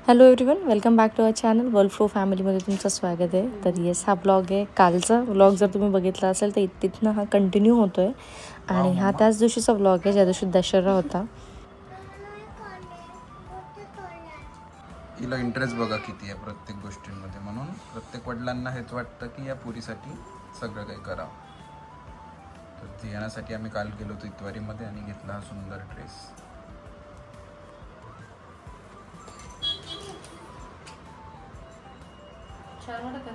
Hello everyone, welcome back to our channel world flow फॅमिलीमध्ये तुमचं स्वागत आहे. तर येस, हा ब्लॉग आहे कालचा ब्लॉग. जर तुम्ही बघितला असेल तर तिथनं हा कंटिन्यू होतो आहे. आणि हा त्याच दिवशीचा ब्लॉग आहे ज्या दिवशी दशहरा होता. तिला इंटरेस्ट बघा किती आहे प्रत्येक गोष्टींमध्ये, म्हणून प्रत्येक वडिलांना हेच वाटतं की या पुरीसाठी सगळं काही करावं. तर ती येण्यासाठी आम्ही काल गेलो होतो इतवारीमध्ये आणि घेतला हा सुंदर ड्रेस. छान वाटत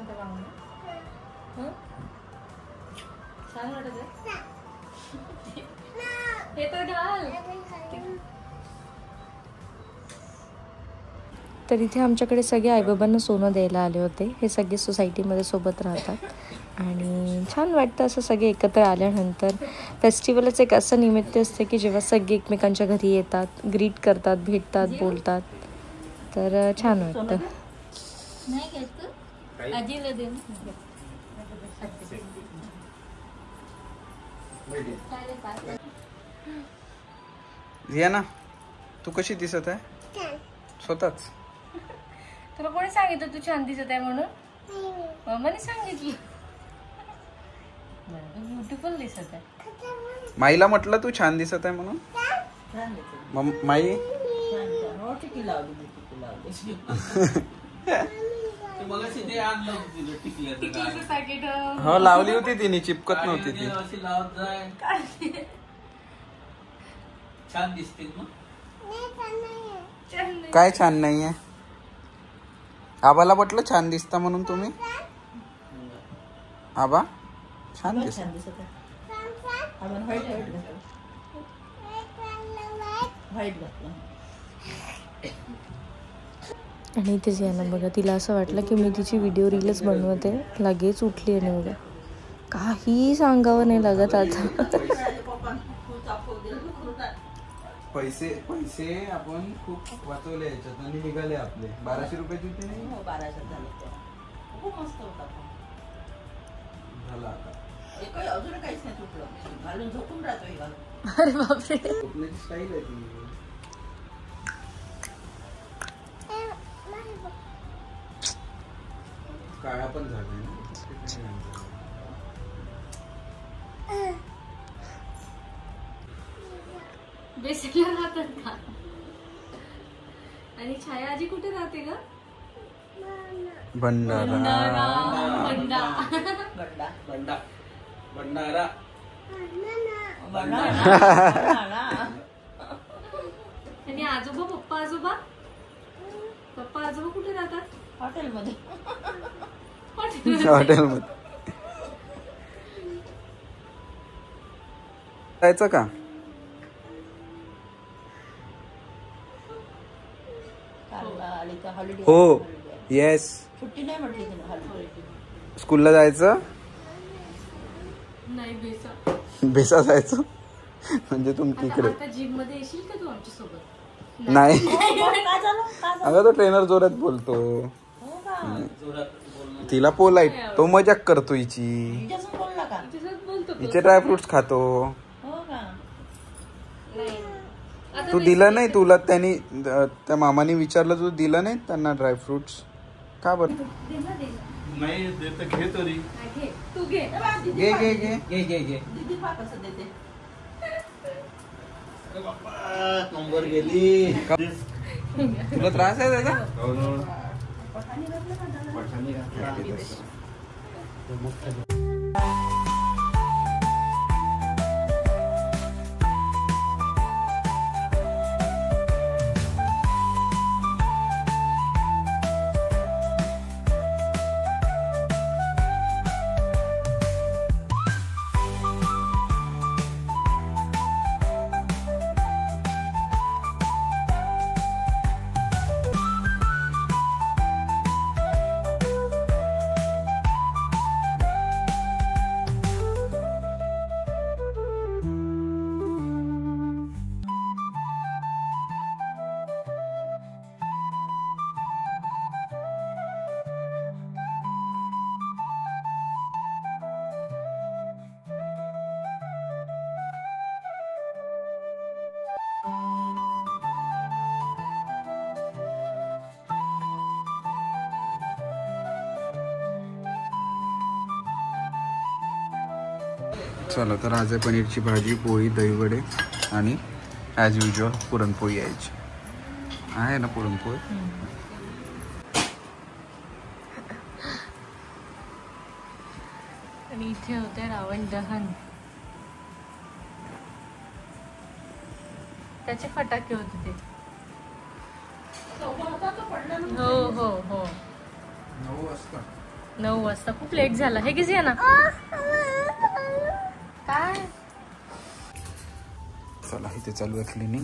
छान वाटत हे तर घाल. तर इथे आमच्याकडे सगळे आईबाबांना सोनं द्यायला आले होते. हे सगळे सोसायटीमध्ये सोबत राहतात आणि छान वाटतं असं सगळे एकत्र आल्यानंतर. फेस्टिवलच एक असं निमित्त असते की जेव्हा सगळे एकमेकांच्या घरी येतात, ग्रीट करतात, भेटतात, बोलतात. तर छान वाटतं. ना तू कशी दिसत आहे स्वतःच? तुला कोणी सांगितलं तू छान दिसत आहे म्हणून? मम्माने सांगितलं. ब्युटिफुल दिसत आहे. माईला म्हटलं तू छान दिसत आहे म्हणून. माई हो लावली होती तिने, चिपकत नव्हती ती. छान दिसते काय छान नाहीये? आबाला म्हटलं छान दिसता म्हणून तुम्ही. आबा छान दिसत. आणि इथेच या ना बघा, तिला असं वाटलं की मी तिची व्हिडिओ रीलच बनवते. लगेच उठली आणि बघा काही सांगावं नाही लागत आता. पैसे आपण खूप वाचवले याच्यात आणि निघाले आपले 1200 रुपये तिथे. 1200 झाले. खूप मस्त होता झाला आता. अजून काहीच नाही तुटलं. घालून झोपून राहतोय घालून. अरे बापरे, झोपण्याची स्टाईल आहे ती. काळा पण झालाय ना. बेसिकला राहतात का? आणि छाया आजी कुठे राहते का? भंडारा. आणि आजोबा पप्पा आजोबा कुठे राहतात? हॉटेलमध्ये. हॉटेलमध्ये जायचं का? हो येस. सुट्टी नाही म्हटली तिने. स्कूलला जायचं नाही, बेसा जायचं म्हणजे तुमच्या इकडे. जिम मध्ये येशील का तू आमच्या सोबत? नाही अगं तो ट्रेनर जोरात बोलतो. तिला पोलाइट, तो मजाक करतो हिची. हिचे ड्रायफ्रुट्स खातो. तू दिलं नाही तुला? त्यांनी त्या मामाने विचारलं, तू दिलं नाही त्यांना ड्रायफ्रुट्स का बरं? नाही देत. घे तरी. तू घे. घे घे घे घे घे घे. दीदी पा कसं देते. अरे बाप्पा नंबर गेली. तुला त्रास आहे त्याचा? चला तर आज आहे पनीरची भाजी, पोळी, दहीवडे आणि ॲज युजल पुरणपोळी यायची आहे ना. पुरणपोळी आणि इथे होते रावण दहन, त्याचे फटाके होते ते. हो हो हो 9 वाजता खूप लेट झाला. हे किती आहे ना काय. चला इथे चालू आहे क्लिनिंग.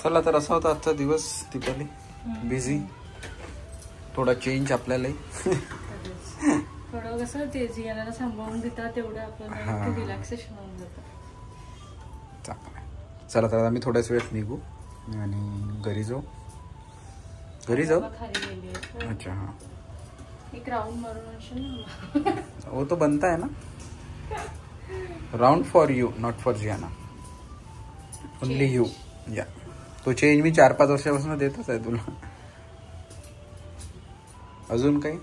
चला तर असा होता आजचा दिवस. दीपाली बिझी, थोडा चेंज आपल्यालाही. थोडं कसं ते जियाला सांभाळून घेतात तेवढं आपल्याला रिलॅक्सेशन होऊन जातं. चला तर आता मी थोड्याच वेळात निघू आणि घरी जाऊ. खाली गेली. अच्छा हाँ, एक राउंड मारून वो तो बनता है ना. Round for you, not for Jiana, only you. या तो चेंज मी 4-5 वर्षापासून देतच आहे तुला. अजून काही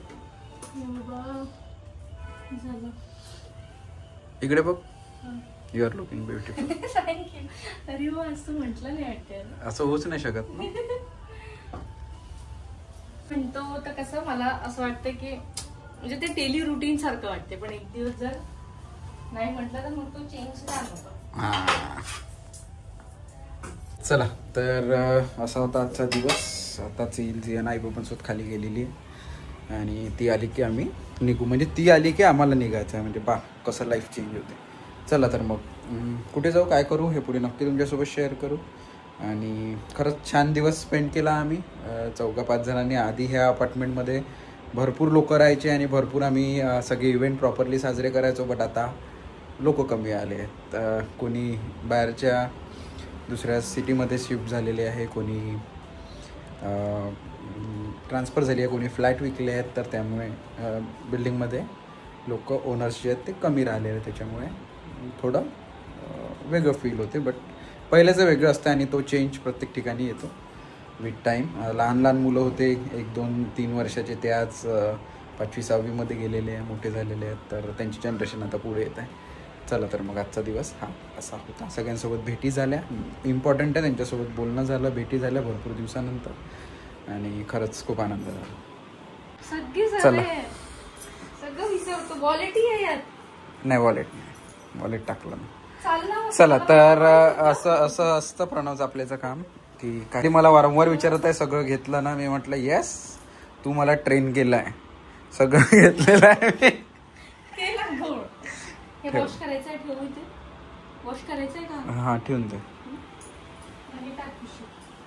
इकडे बघ. You are looking beautiful. Thank you. अरे हो, असं म्हटलं नाही वाटतं. असं होऊच नाही शकत ना. म्हणतो तर कसं मला असं वाटतं की म्हणजे ते डेली रुटीन सारखं वाटते, पण एक दिवस जर नाही म्हटलं तर मग तो चेंज नाही होतो. चला तर असा होता आजचा दिवस. आताच येईल जियाना. आई पण स्वतः खाली गेलेली आहे आणि ती आली की आम्ही निघू. म्हणजे ती आली की आम्हाला निघायचं आहे. म्हणजे बा कसं लाईफ चेंज होते. चला तर मग कुठे जाऊ, काय करू हे पुढे नक्की तुमच्यासोबत शेअर करू. आणि खरंच छान दिवस स्पेंड केला आम्ही 4-5 जणांनी. आधी ह्या अपार्टमेंटमध्ये भरपूर लोक राहायचे आणि भरपूर आम्ही सगळे इव्हेंट प्रॉपरली साजरे करायचो. बट आता लोक कमी आले आहेत. कोणी बाहेरच्या दुसऱ्या सिटीमध्ये शिफ्ट झालेले आहे, कोणी ट्रान्सफर झाली आहे, कोणी फ्लॅट विकले आहेत. तर त्यामुळे बिल्डिंगमध्ये लोक ओनर्स जे आहेत ते कमी राहिलेले आहेत. त्याच्यामुळे थोडं वेगळं फील होते. बट पहिल्याचं वेगळं असतं आणि तो चेंज प्रत्येक ठिकाणी येतो विथ टाईम. लहान लहान मुलं होते 1-2-3 वर्षाचे, ते आज 5वी-6वीमध्ये गेलेले आहे, मोठे झालेले आहेत. तर त्यांची जनरेशन आता पुढे येत आहे. चला तर मग आजचा दिवस हा असा होता. सगळ्यांसोबत भेटी झाल्या, इम्पॉर्टंट आहे. त्यांच्यासोबत बोलणं झालं, भेटी झाल्या भरपूर दिवसानंतर आणि खरंच खूप आनंद झाला. सगळं विसरतो. वॉलेटही आहे यात. नाही वॉलेट टाकलं नाही. चला तर असं असतं प्रणवचं आपल्याचं काम की काही मला वारंवार विचारत आहे सगळं घेतलं ना. मी म्हटलं येस, तू मला ट्रेन केलं आहे, सगळं घेतलेलं आहे मी. हां ठेवून दे.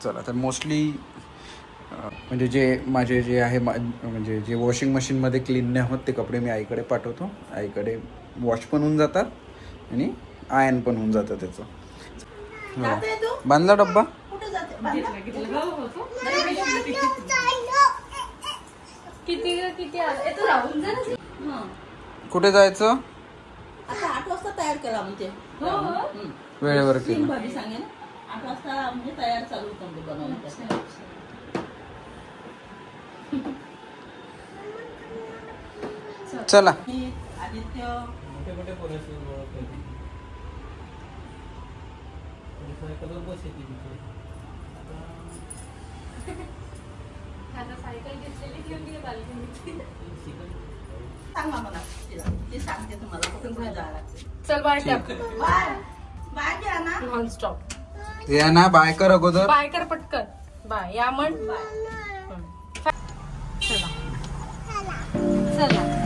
चला तर मोस्टली म्हणजे जे माझे जे आहे म्हणजे जे वॉशिंग मशीनमध्ये क्लीन नाही होत ते कपडे मी आईकडे पाठवतो. आईकडे वॉश पण होऊन जातात आणि आयन पण होऊन जातं त्याचं. बांधला डब्बा. कुठे जायचं. आता 8 वाजता तयार केला म्हणजे वेळेवर केलं. भाजी सांगे ना 8 वाजता म्हणजे तयार चालू होतं बनवून. चला आदित्य सांग मला, ती सांगते तुम्हाला कुठे कुठे जायला लागते. चल बाय. बाय घ्या ना. Non stop. या ना बाय कर अगोदर. बाय कर पटकन. बाय या म्हण. चला चला.